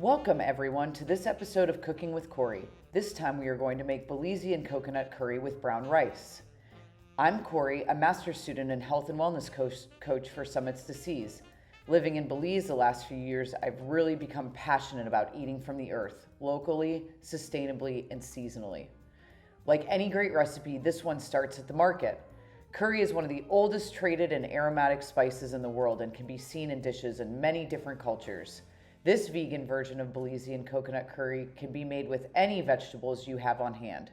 Welcome everyone to this episode of Cooking with Cory. This time we are going to make Belizean coconut curry with brown rice. I'm Cory, a master's student and health and wellness coach for Summits to Seas. Living in Belize the last few years, I've really become passionate about eating from the earth, locally, sustainably, and seasonally. Like any great recipe, this one starts at the market. Curry is one of the oldest traded and aromatic spices in the world and can be seen in dishes in many different cultures. This vegan version of Belizean coconut curry can be made with any vegetables you have on hand.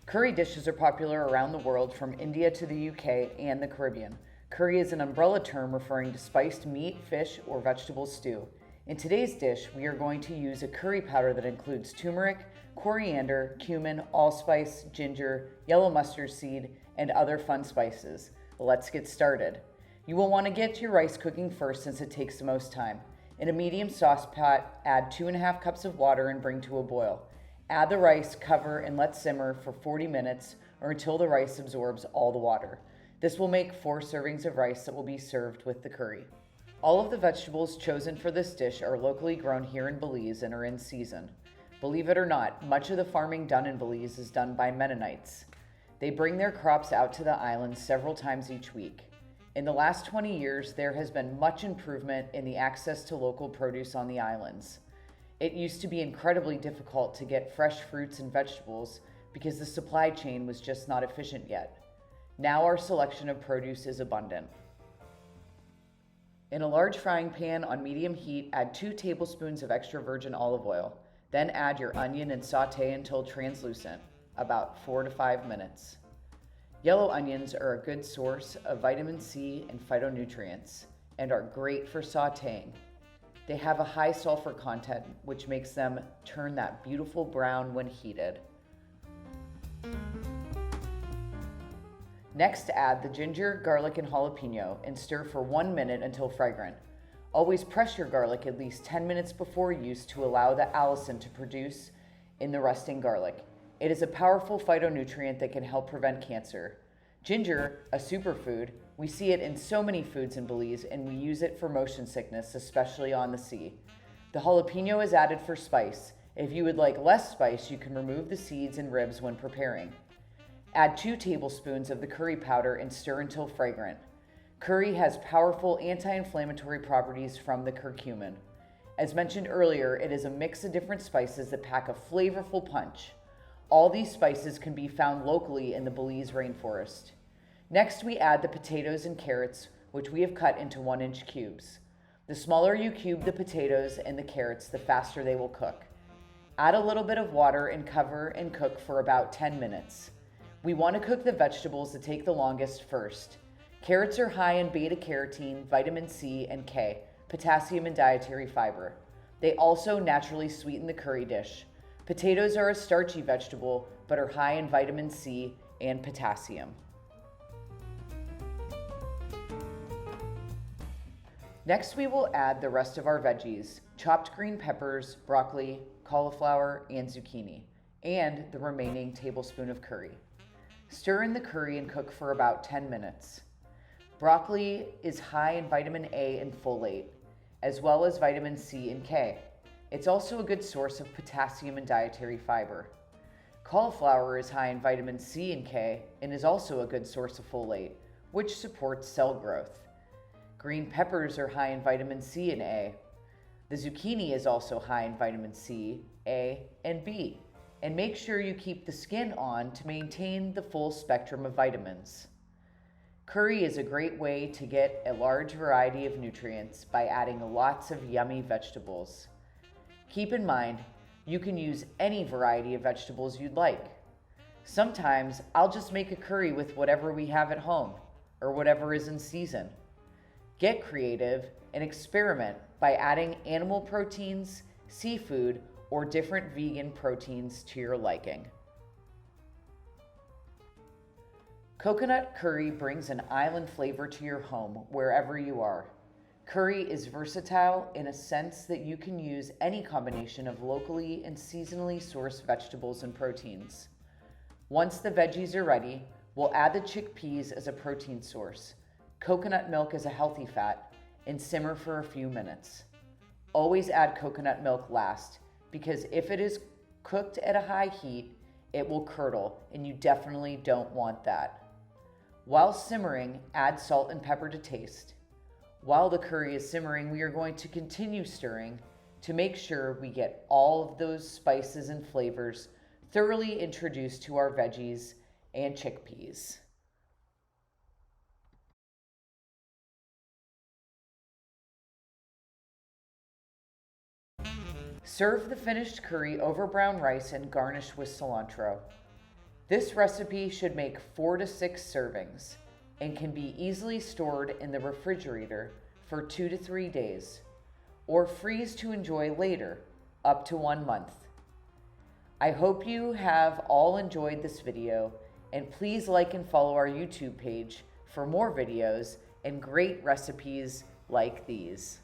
Curry dishes are popular around the world, from India to the UK and the Caribbean. Curry is an umbrella term referring to spiced meat, fish, or vegetable stew. In today's dish, we are going to use a curry powder that includes turmeric, coriander, cumin, allspice, ginger, yellow mustard seed, and other fun spices. Let's get started. You will want to get your rice cooking first since it takes the most time. In a medium saucepan, add 2.5 cups of water and bring to a boil. Add the rice, cover, and let simmer for 40 minutes or until the rice absorbs all the water. This will make 4 servings of rice that will be served with the curry. All of the vegetables chosen for this dish are locally grown here in Belize and are in season. Believe it or not, much of the farming done in Belize is done by Mennonites. They bring their crops out to the island several times each week. In the last 20 years, there has been much improvement in the access to local produce on the islands. It used to be incredibly difficult to get fresh fruits and vegetables because the supply chain was just not efficient yet. Now our selection of produce is abundant. In a large frying pan on medium heat, add 2 tablespoons of extra virgin olive oil. Then add your onion and sauté until translucent, about 4 to 5 minutes. Yellow onions are a good source of vitamin C and phytonutrients and are great for sautéing. They have a high sulfur content, which makes them turn that beautiful brown when heated. Next, add the ginger, garlic, and jalapeno and stir for 1 minute until fragrant. Always press your garlic at least 10 minutes before use to allow the allicin to produce in the resting garlic. It is a powerful phytonutrient that can help prevent cancer. Ginger, a superfood, we see it in so many foods in Belize, and we use it for motion sickness, especially on the sea. The jalapeno is added for spice. If you would like less spice, you can remove the seeds and ribs when preparing. Add 2 tablespoons of the curry powder and stir until fragrant. Curry has powerful anti-inflammatory properties from the curcumin. As mentioned earlier, it is a mix of different spices that pack a flavorful punch. All these spices can be found locally in the Belize rainforest. Next, we add the potatoes and carrots, which we have cut into 1-inch cubes. The smaller you cube the potatoes and the carrots, the faster they will cook. Add a little bit of water and cover and cook for about 10 minutes. We want to cook the vegetables that take the longest first. Carrots are high in beta-carotene, vitamin C, and K, potassium, and dietary fiber. They also naturally sweeten the curry dish. Potatoes are a starchy vegetable, but are high in vitamin C and potassium. Next, we will add the rest of our veggies, chopped green peppers, broccoli, cauliflower, and zucchini, and the remaining tablespoon of curry. Stir in the curry and cook for about 10 minutes. Broccoli is high in vitamin A and folate, as well as vitamin C and K. It's also a good source of potassium and dietary fiber. Cauliflower is high in vitamin C and K and is also a good source of folate, which supports cell growth. Green peppers are high in vitamin C and A. The zucchini is also high in vitamin C, A, and B. And make sure you keep the skin on to maintain the full spectrum of vitamins. Curry is a great way to get a large variety of nutrients by adding lots of yummy vegetables. Keep in mind, you can use any variety of vegetables you'd like. Sometimes I'll just make a curry with whatever we have at home or whatever is in season. Get creative and experiment by adding animal proteins, seafood, or different vegan proteins to your liking. Coconut curry brings an island flavor to your home wherever you are. Curry is versatile in a sense that you can use any combination of locally and seasonally sourced vegetables and proteins. Once the veggies are ready, we'll add the chickpeas as a protein source, coconut milk as a healthy fat, and simmer for a few minutes. Always add coconut milk last, because if it is cooked at a high heat, it will curdle, and you definitely don't want that. While simmering, add salt and pepper to taste. While the curry is simmering, we are going to continue stirring to make sure we get all of those spices and flavors thoroughly introduced to our veggies and chickpeas. Serve the finished curry over brown rice and garnish with cilantro. This recipe should make 4 to 6 servings and can be easily stored in the refrigerator for 2 to 3 days, or freeze to enjoy later, up to 1 month. I hope you have all enjoyed this video, and please like and follow our YouTube page for more videos and great recipes like these.